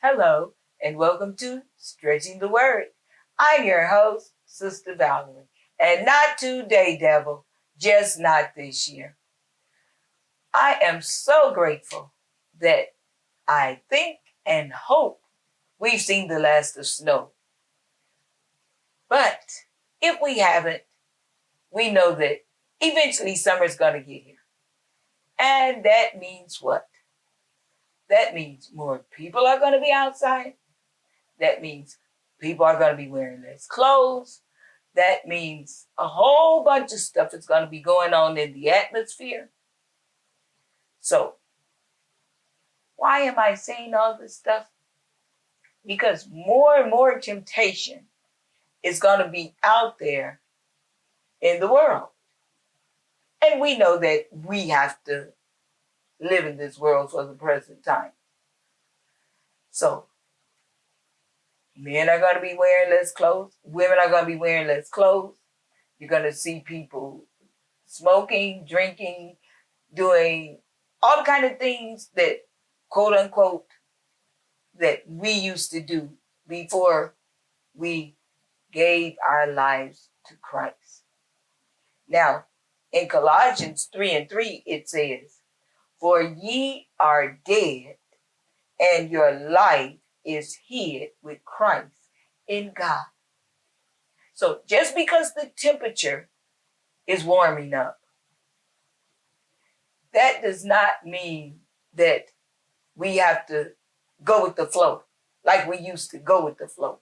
Hello, and welcome to Stretching the Word. I'm your host, Sister Valerie, and not today, devil, just not this year. I am so grateful that I think and hope we've seen the last of snow. But if we haven't, we know that eventually summer's going to get here. And that means what? That means more people are going to be outside. That means people are going to be wearing less clothes. That means a whole bunch of stuff is going to be going on in the atmosphere. So, why am I saying all this stuff? Because more and more temptation is going to be out there in the world. And we know that we have to live in this world for the present time. So, men are going to be wearing less clothes. Women are going to be wearing less clothes. You're going to see people smoking, drinking, doing all the kind of things that, quote unquote, that we used to do before we gave our lives to Christ. Now, in Colossians 3:3, it says, "For ye are dead, and your life is hid with Christ in God." So just because the temperature is warming up, that does not mean that we have to go with the flow like we used to go with the flow.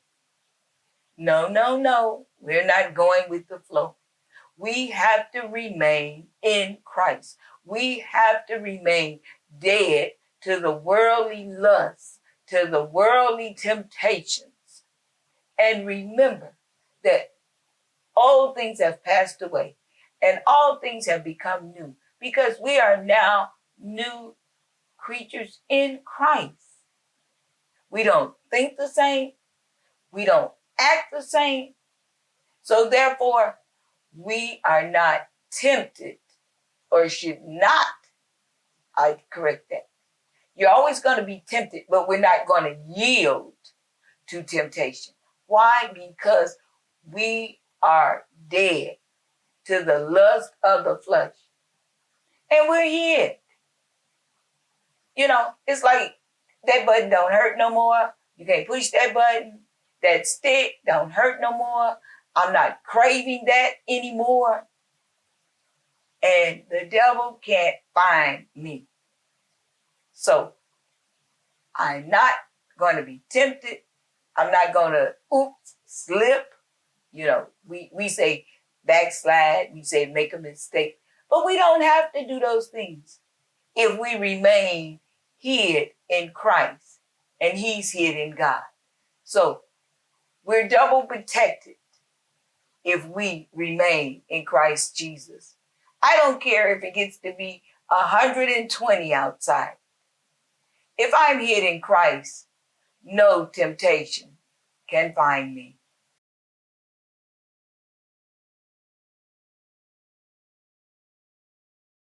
No. We're not going with the flow. We have to remain in Christ. We have to remain dead to the worldly lusts, to the worldly temptations. And remember that old things have passed away and all things have become new because we are now new creatures in Christ. We don't think the same. We don't act the same. So therefore, we are not tempted, or should not, I correct that. You're always going to be tempted, but we're not going to yield to temptation. Why? Because we are dead to the lust of the flesh. And we're here. It's like that button don't hurt no more. You can't push that button. That stick don't hurt no more. I'm not craving that anymore. And the devil can't find me. So I'm not going to be tempted. I'm not going to slip. We say backslide. We say make a mistake. But we don't have to do those things if we remain hid in Christ and he's hid in God. So we're double protected if we remain in Christ Jesus. I don't care if it gets to be 120 outside. If I'm hid in Christ, no temptation can find me.